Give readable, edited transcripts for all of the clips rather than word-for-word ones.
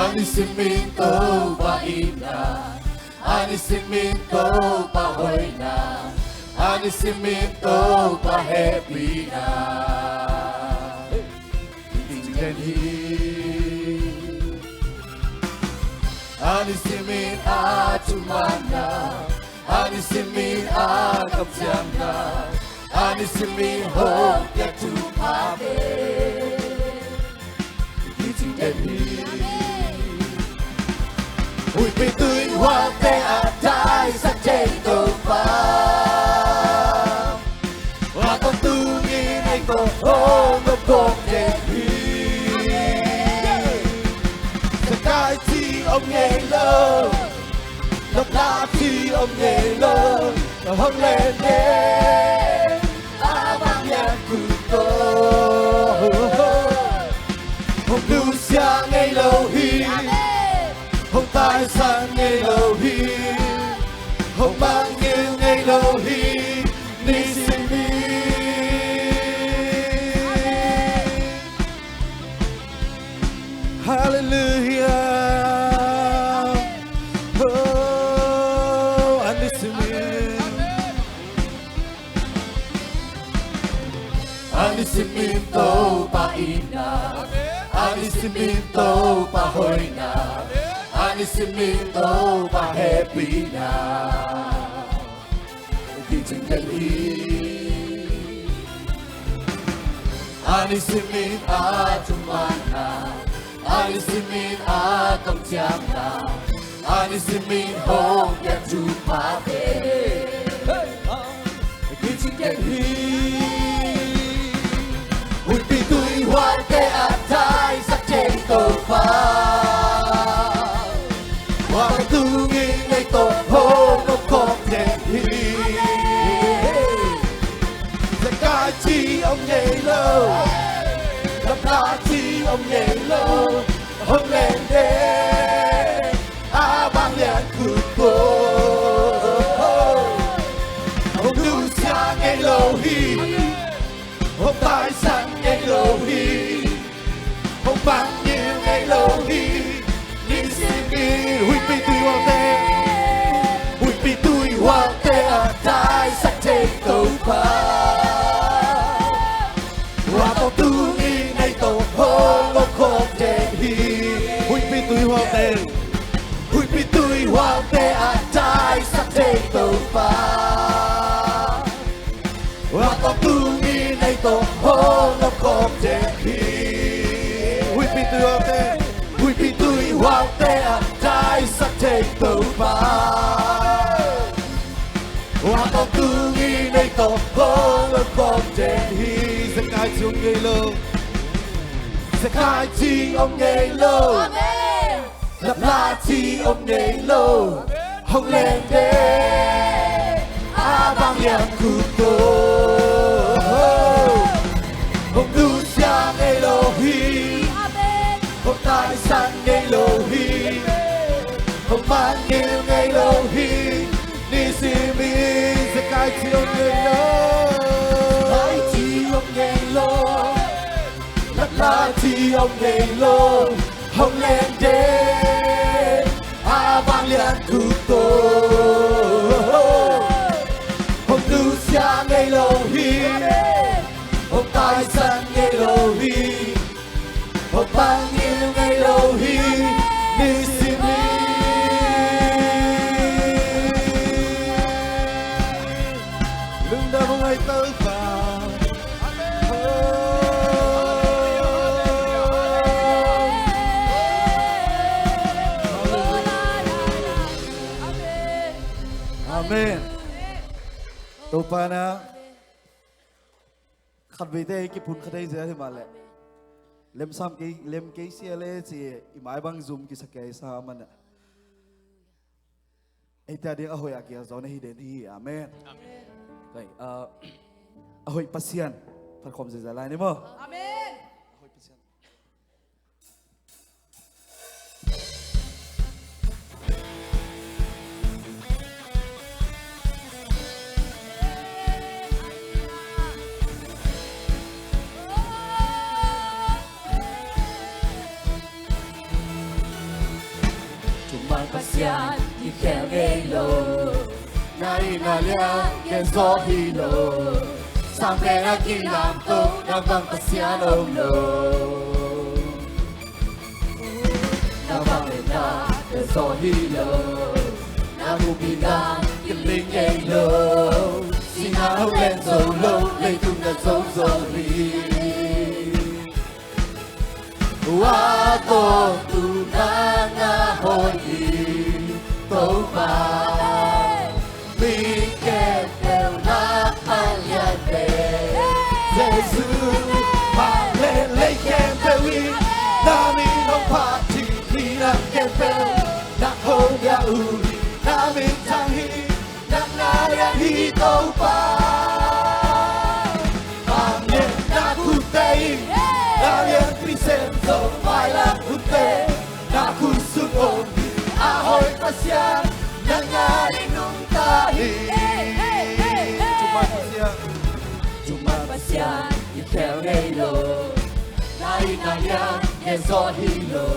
Anisimito pa ina, anisimito pa hoy na, anisimito pa happy na. Tingnan Anisimin at umana, Anisimin at kapsyanga, Anisimin hope ya tumate. Ui bị tươi hoa tê à tai sa chê tô pa, hoa con tu nghi này có hôn ngọc con chê hi. Sa cai chi ông nghe lơ, ngọc la chi ông nghe lơ, ngọc hông lên đê, ta vang nhạc cử tô. Hông lưu xa ngay lâu hi, hông tai sang ngay lâu hi, hông mang nghiêng ngay lâu hi, ni xin mi. Hallelujah. Oh, Anisimin. Anisimito pa ina, Anisimito pa hoy na, Anisimito pa happy na. Anisimin at umana, Anisimin at kamsyanga, Anisimin hong ya tumate. Ui pituy hoa te at tai sa chê tô pa, hoa con tu nghi ngay tô hô ngọc con chê hi. Sa ca chi ông nhảy lâu, gặp la chi ông nhảy lâu, hôm lên đê a bang liền cử cô. Hôm lưu xa ngay lâu hi, hôm tai sang ngay lâu hi, hôm bang nhiều ngay lâu hi, ni xin đi huy pi tùy hoa tê, huy pi tùy hoa tê à tai sắc chê tô pa, hoa tao tu nghi ngay tô hô ngọc khô chê hi, huy pi tùy hoa tê, huy pi tùy hoa tê à tai sắc chê tô pa, hoa tao tu nghi ngay tô hô ngọc khô chê hi. Huy pi tùy hoa tê, huy pi tùy hoa tê à tai sắc chê tô pa, hoa tao tu nghi ngay tô hô ngọc khô chê hi. Sa cai chi ông nghe lơ, sa cai chi ông nghe lơ, lặp la chi ông nghe lơ, hông lên đê a vang nhạc cử tô. Hông lưu xa ngay lâu hi, hông tai sang ngay lâu hi, hông mang nghiêng ngay lâu hi, ni si mi. Sa cai chi ông nghe lơ, cai chi ông nghe lơ, lặp la chi ông nghe lơ, hông lên đê a vang liền cử tô. Hông lưu xa ngay lâu hi, hông tai sang ngay lâu hi, hông mang nghiêng ngay lâu hi, ni si mi. Lưng đau ngay tới vào. Amen. Tô pa na khát về đây cái phun khát đây giờ thì mà lẽ lem sam cái xe lẽ chỉ imai bang zoom cái sắc cái sa mà nè ấy ta đi ở hồi kia gió này đến thì amen. Vậy ở hồi pasian phát khom giờ lại đấy mà. Amen. Hồi pasian. pasian di kelo nai nalia ke zohilo sampai lagi lampu nabang pasian omlo nabang na ke zohilo nabu bilang kiling elo sinau len solo leitung na zohili Wato tunana hoi toba Mikir na palyate Jesus Halele kempewi Nami no pati Nina kempel Nak hoga uri Nami tangi Nak naya hitoba Amin naku tei Nalian Crescento Bailan Hute Naku sumon Ahoy pasyan Nangaring nung tahi Cuma pasyan Ikel nelo Nai nalian Yeso hilo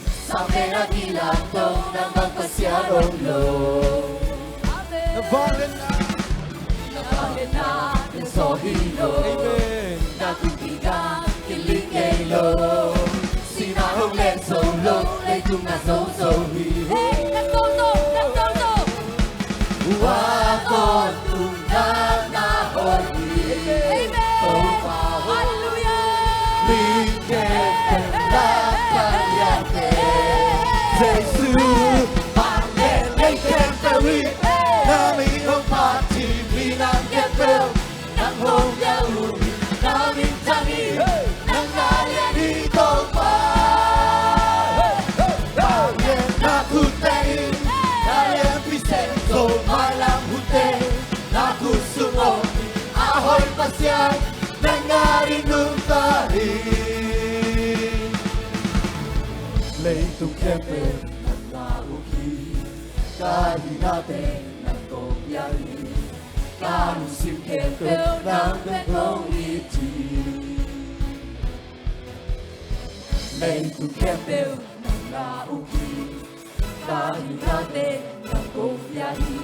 Sampai nagilang to Nang magpasyan omlo Nabangan na Yeso hilo Nakubigang Kilingelo Sinahong len solo Leitung na so-so-hi Nagtoto Wakon tunang na hoi Hallelujah Mikir na palyate Jesus Paleleng kempewi Nami hong pati Minang kempel Nang hong yaun Nami tangi Nang nalian hitopa Nalian naku tein Nalian Crescento Malang hute Naku sumon Ahoy pasyan Nangaring nung tahi Leitung kemper Nang nauki Kahit natin Nang tobyahi Kalusim kemper Nang betong iti Leitung kemper Nang nauki Kahit natin Nang tobyahi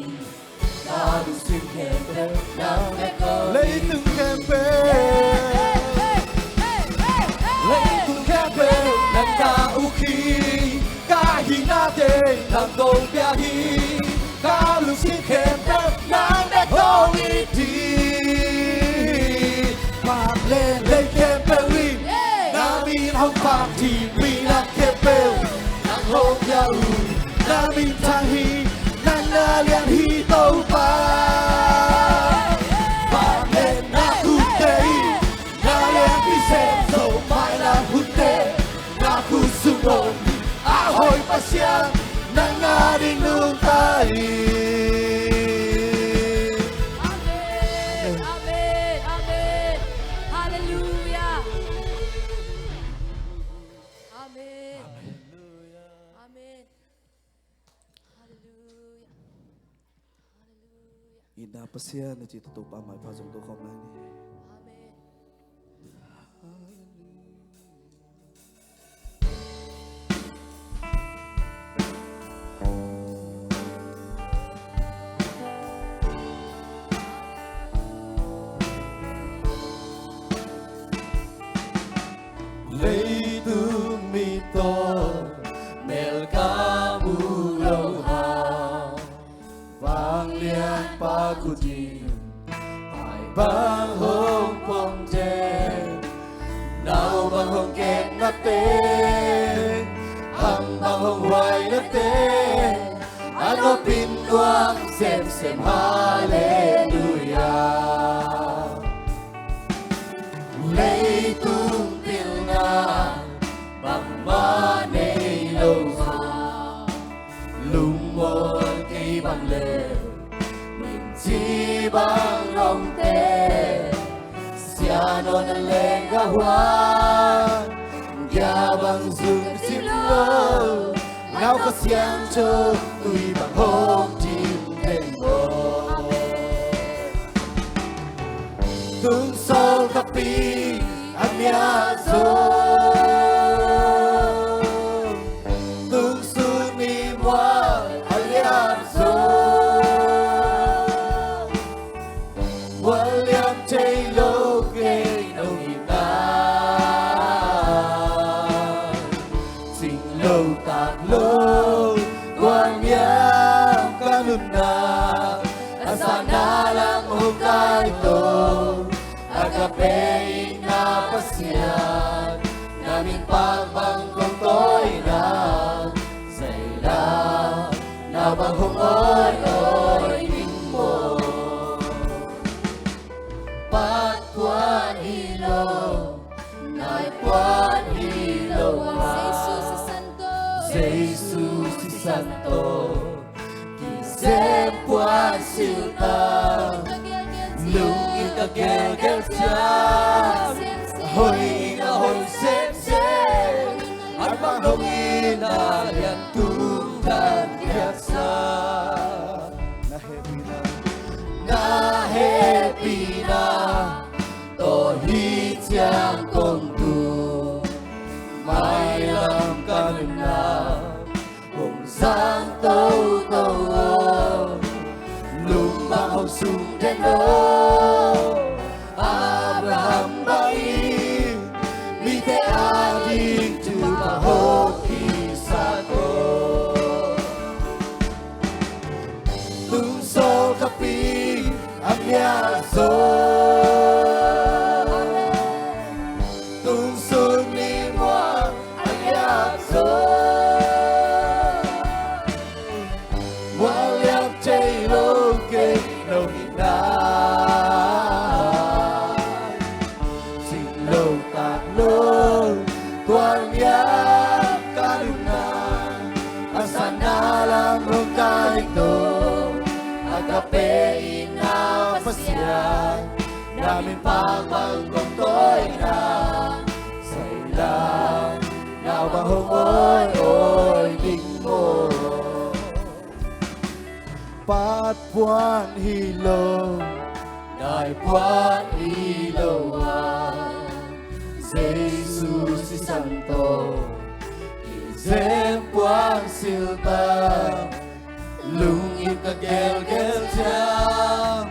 Kalusim kemper Nang betong Leitung kemper Leitung kemper Nang nauki Kahit natin Nang tobyahi Kalusim kemper Nang betong iti Paleleng kemperin Namin hong pati Minang kempel Nang hong yaun Namin tangi Nang nalian hitopa Palen naku tei Nalian Crescento Mailang hute Naku sumon Ahoy pasyan Nangaring nung tahi Amen, amen, amen. Hallelujah. Amen. Amen. Hallelujah. Hallelujah. Ina pasyan na chito to pa mai pa jong to khom lai ni Amen. Leitung mito mel kamu loha Vang lian pakutin Ai bang hong pong jen Nau bang hong ken na te Hang bang hong huay na te Ano pinduang sem sem hallelujah Leitung pilna Bang manay loha Lumon kay bang le Min chi bang rong te Siano na lengawan Gia bang dung silo Ngao ka siyang cho Tui bang hong tim ten mo Tung sol kapi Amiazo Tung suni mwa taklo Tuhan yang kanuna Asana lang hukay ito Agapein na pasyan Naming pagbangkong to'y na Sa ilang nabahungoy-oy mo Patuan hilo Na'y puan hilo Sa Jesus si Santo Kisem puan silta Lungit kagel-gel siya Ahoy inahoy sem-sem At panghungin na yan tungkad yaksa Na-happy na Tohit siyang kong tu May alam ka na Kung saan totoo Lumang sundan mo Abraham bayi Mite adik Tumahok isa ko Tungso kapi Ang yaso Tungso ni mo Ang yaso Walang taylo kay Nonginay Sinlo taklo Tuan yang kanuna Asa na lang rong kahito Agapein na pasyan Namin pagbangkong to'y na Sa ilang nabahungoy-oy mo Patpuan hilo Na'y puan hiloan Sa Jesus si Santo Isem puan siltang Lungit kagel-gel siyang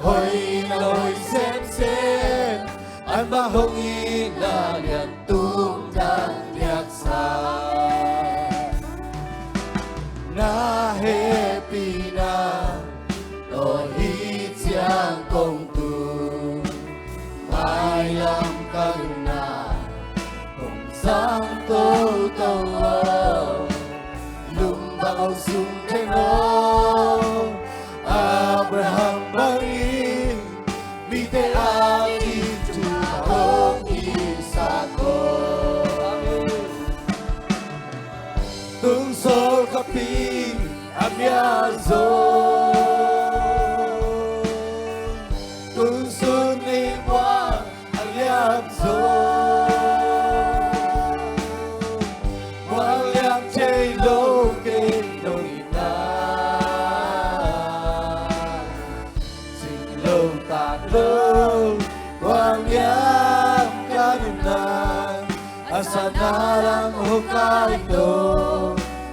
Hoy inahoy sem-sem Ang bahongin na yan tungkang yaksa Na-happy na Tohit siyang kong tu May lang karuna Kung saan totoo Lumbang ang sundan mo Abraham bangin Mite aking tumahong isa ko Tungsol kaping amyazo Tungsun ni Juan amyazo Walang taylo kay Nonginay Sinlo taklo Walang kanunan Asa na lang hukay ito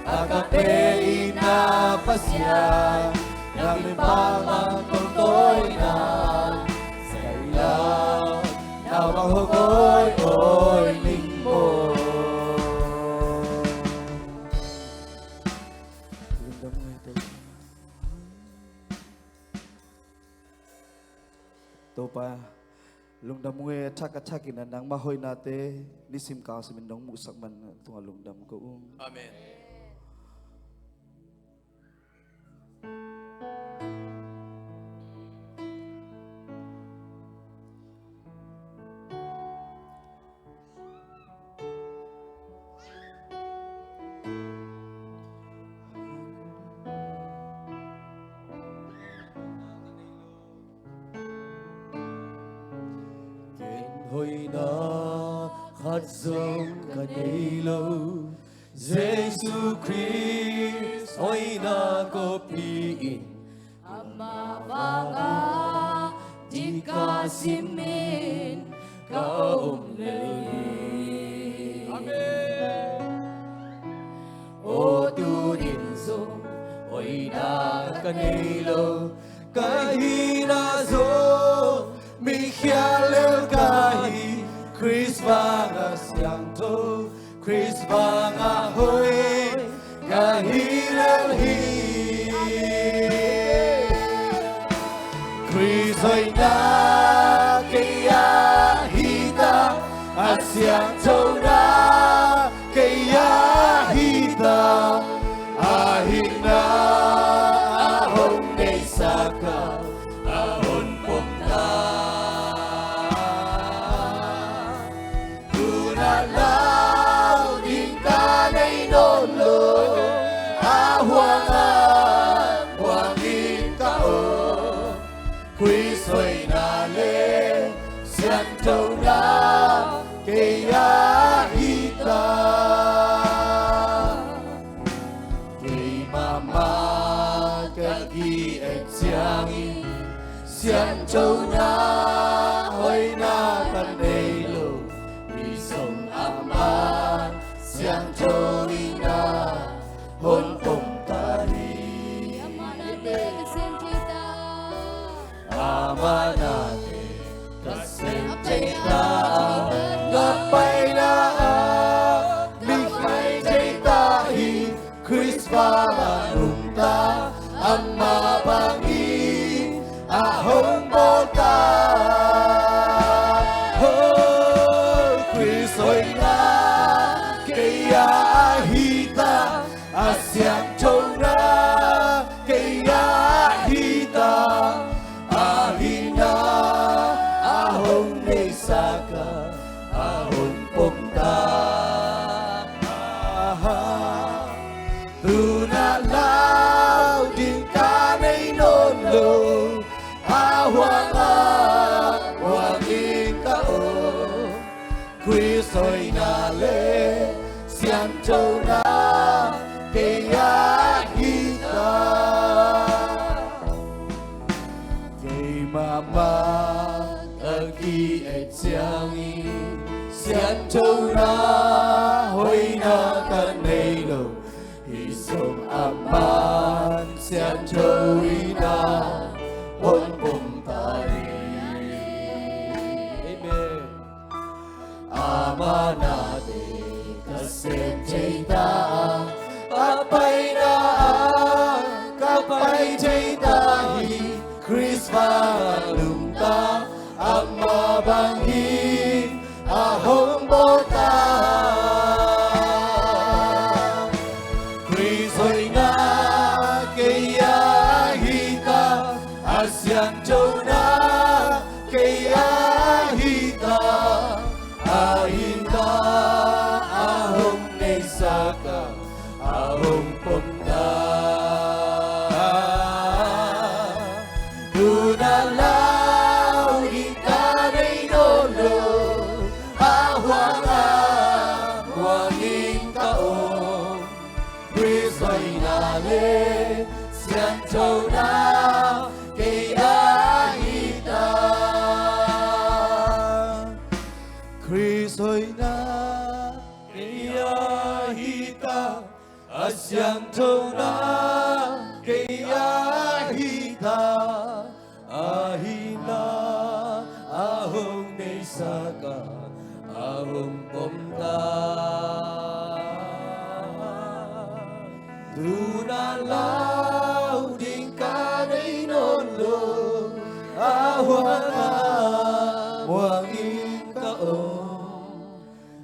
Agapein na pasyan Namin pamangkong to'y na Sa ilang nabahungoy-oy mo Ito pa Lungdam mo chaka-chakin na nang mahoy nate Nisim ka sa mindong musak man Itong lungdam ko Amen. Hoy na katsong kanilo Jesus Christ hoy na kopiin Ama banga di kasimin kaumlay Amen. O turinso hoy na kanilo kahinazo Michael kahi Chris Vangas yang to Chris Vangahoy kahiralhi Kristo'y nakayahita at siyang na kayahita ahing na ahong naisaka ahon punta kunalaw din kanay nolo ahuangan wangin kao Kristo'y nale siyang na kayahita kay mama kagi at siyangi siyang na hoy na kanelo isong ama siyang na honpong tari ama natin kasentita gapay na bigay jaytahi Chris Paranunta ang mabangi ahong bota oh Kristo'y na kayahita asyang na kayahita ahina ahong naisaka ahong punta tunalaw din kanay nolo ahuangan wangin kao Kristo'y nale siyang na kayahita kay mama agi at siyangi siyang na hoy na kanelo isong aman siyang na honpong tari Amen ama natin kasentita kapay na kapay jaytahi Chris Palumta ang mabangi ahong bota Kristo'y na kayahita asyang na kayahita ahita ahong naisaka ahong punta tunalaw ikanay nolo ahuangan wangin kao Kristo'y nale siyang na kayahita Kristo'y na kayahita asyang na kayahita ahina ahong naisaka ahong punta tunalaw din kanay nolo ahuangan wangin kao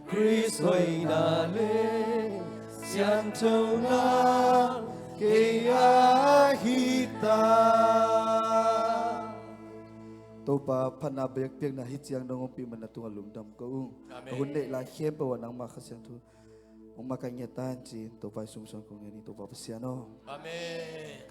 Kristo'y nale siyang na kayahita Topa panabayag-piyag na hitsiyang nangumpi man na tungalumdam ko. Kundi lahiem pa wanang makasyang to. Umakanyatan si Topa sumsong kong ini Topa Pasiano. Amen.